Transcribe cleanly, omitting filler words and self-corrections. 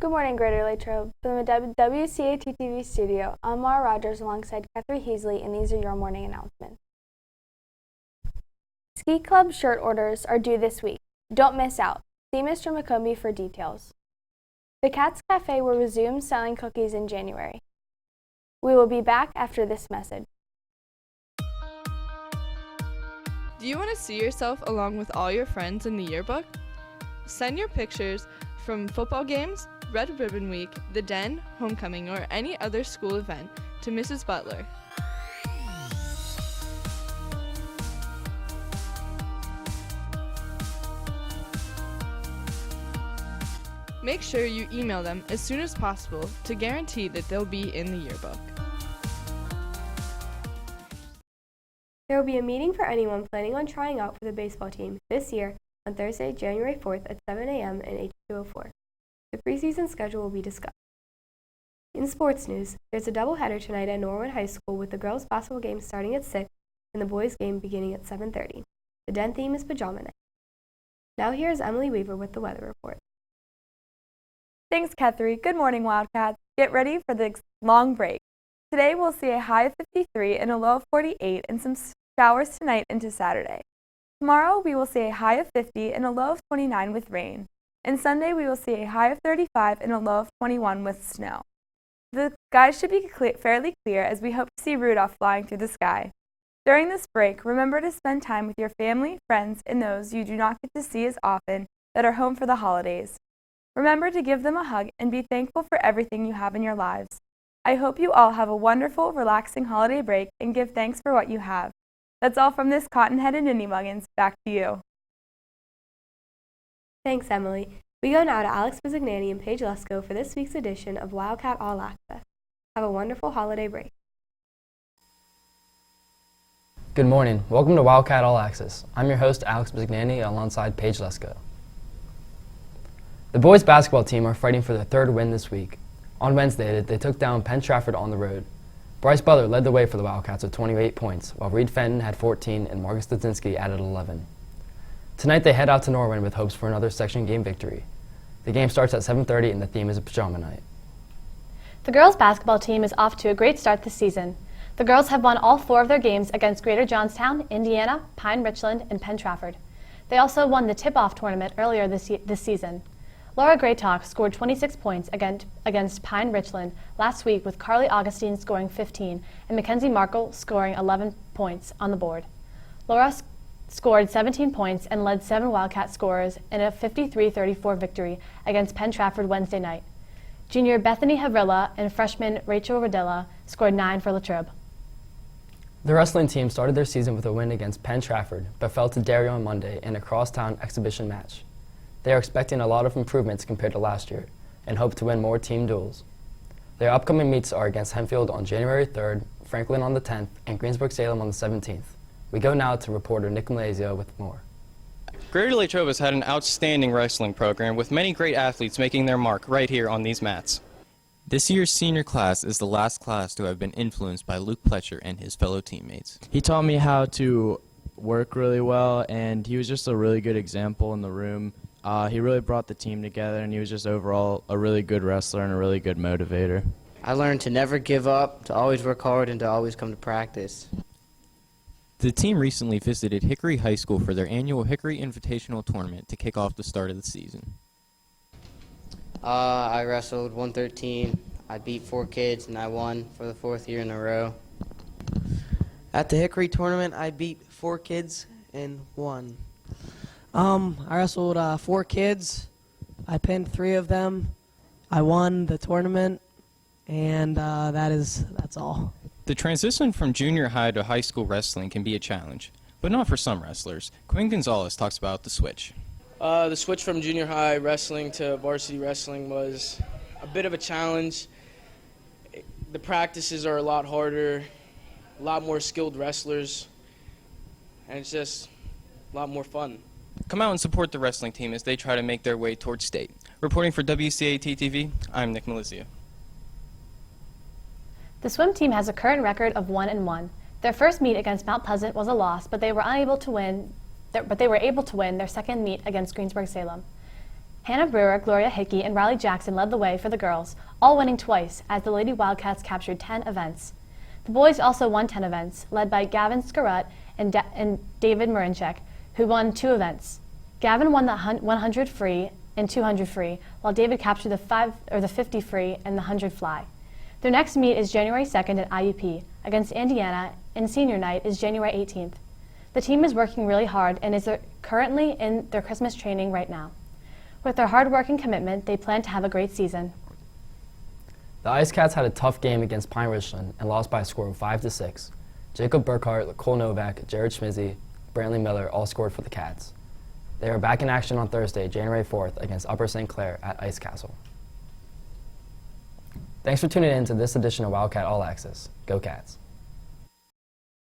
Good morning, Greater Latrobe. From the WCAT-TV studio, I'm Mara Rogers alongside Catherine Heasley, and these are your morning announcements. Ski Club shirt orders are due this week. Don't miss out. See Mr. McCombie for details. The Cats Cafe will resume selling cookies in January. We will be back after this message. Do you want to see yourself along with all your friends in the yearbook? Send your pictures from football games, Red Ribbon Week, the Den, homecoming, or any other school event to Mrs. Butler. Make sure you email them as soon as possible to guarantee that they'll be in the yearbook. There will be a meeting for anyone planning on trying out for the baseball team this year on Thursday, January 4th at 7 a.m. in H204. The preseason schedule will be discussed. In sports news, there's a doubleheader tonight at Norwood High School with the girls' basketball game starting at 6 and the boys' game beginning at 7:30. The Den theme is Pajama Night. Now here's Emily Weaver with the weather report. Thanks, Catherine. Good morning, Wildcats. Get ready for the long break. Today we'll see a high of 53 and a low of 48 and some showers tonight into Saturday. Tomorrow we will see a high of 50 and a low of 29 with rain. And Sunday we will see a high of 35 and a low of 21 with snow. The skies should be fairly clear as we hope to see Rudolph flying through the sky. During this break, remember to spend time with your family, friends, and those you do not get to see as often that are home for the holidays. Remember to give them a hug and be thankful for everything you have in your lives. I hope you all have a wonderful, relaxing holiday break and give thanks for what you have. That's all from this Cotton-Headed Ninny Muggins. Back to you. Thanks, Emily. We go now to Alex Bizignani and Paige Lesko for this week's edition of Wildcat All Access. Have a wonderful holiday break. Good morning. Welcome to Wildcat All Access. I'm your host, Alex Bizignani, alongside Paige Lesko. The boys basketball team are fighting for their third win this week. On Wednesday, they took down Penn Trafford on the road. Bryce Butler led the way for the Wildcats with 28 points, while Reed Fenton had 14 and Marcus Stadzinski added 11. Tonight they head out to Norwin with hopes for another section game victory. The game starts at 7:30 and the theme is a Pajama Night. The girls' basketball team is off to a great start this season. The girls have won all 4 of their games against Greater Johnstown, Indiana, Pine Richland, and Penn Trafford. They also won the tip-off tournament earlier this season. Laura Graytalk scored 26 points against Pine Richland last week, with Carly Augustine scoring 15 and Mackenzie Markle scoring 11 points on the board. Laura scored 17 points and led 7 Wildcat scorers in a 53-34 victory against Penn Trafford Wednesday night. Junior Bethany Havrilla and freshman Rachel Rodilla scored 9 for Latrobe. The wrestling team started their season with a win against Penn Trafford, but fell to Derry on Monday in a crosstown exhibition match. They are expecting a lot of improvements compared to last year and hope to win more team duels. Their upcoming meets are against Hempfield on January 3rd, Franklin on the 10th, and Greensburg-Salem on the 17th. We go now to reporter Nick Malazio with more. Greater Latrobe has had an outstanding wrestling program with many great athletes making their mark right here on these mats. This year's senior class is the last class to have been influenced by Luke Pletcher and his fellow teammates. He taught me how to work really well, and he was just a really good example in the room. He really brought the team together, and he was just overall a really good wrestler and a really good motivator. I learned to never give up, to always work hard, and to always come to practice. The team recently visited Hickory High School for their annual Hickory Invitational Tournament to kick off the start of the season. I wrestled 113. I beat 4 kids, and I won for the 4th year in a row. At the Hickory tournament, I beat 4 kids and won. I wrestled 4 kids. I pinned 3 of them. I won the tournament, and that's all. The transition from junior high to high school wrestling can be a challenge, but not for some wrestlers. Quinn Gonzalez talks about the switch. The switch from junior high wrestling to varsity wrestling was a bit of a challenge. The practices are a lot harder, a lot more skilled wrestlers, and it's just a lot more fun. Come out and support the wrestling team as they try to make their way towards state. Reporting for WCAT-TV, I'm Nick Malizia. The swim team has a current record of 1-1. Their first meet against Mount Pleasant was a loss, but they were able to win their second meet against Greensburg-Salem. Hannah Brewer, Gloria Hickey, and Riley Jackson led the way for the girls, all winning twice as the Lady Wildcats captured 10 events. The boys also won 10 events, led by Gavin Scarrett and David Marinchek, who won 2 events. Gavin won the 100 free and 200 free, while David captured the 50 free and the 100 fly. Their next meet is January 2nd at IUP against Indiana, and senior night is January 18th. The team is working really hard and is currently in their Christmas training right now. With their hard work and commitment, they plan to have a great season. The Ice Cats had a tough game against Pine Richland and lost by a score of 5-6. Jacob Burkhart, Cole Novak, Jared Schmizzy, Brantley Miller all scored for the Cats. They are back in action on Thursday, January 4th against Upper St. Clair at Ice Castle. Thanks for tuning in to this edition of Wildcat All Access. Go Cats!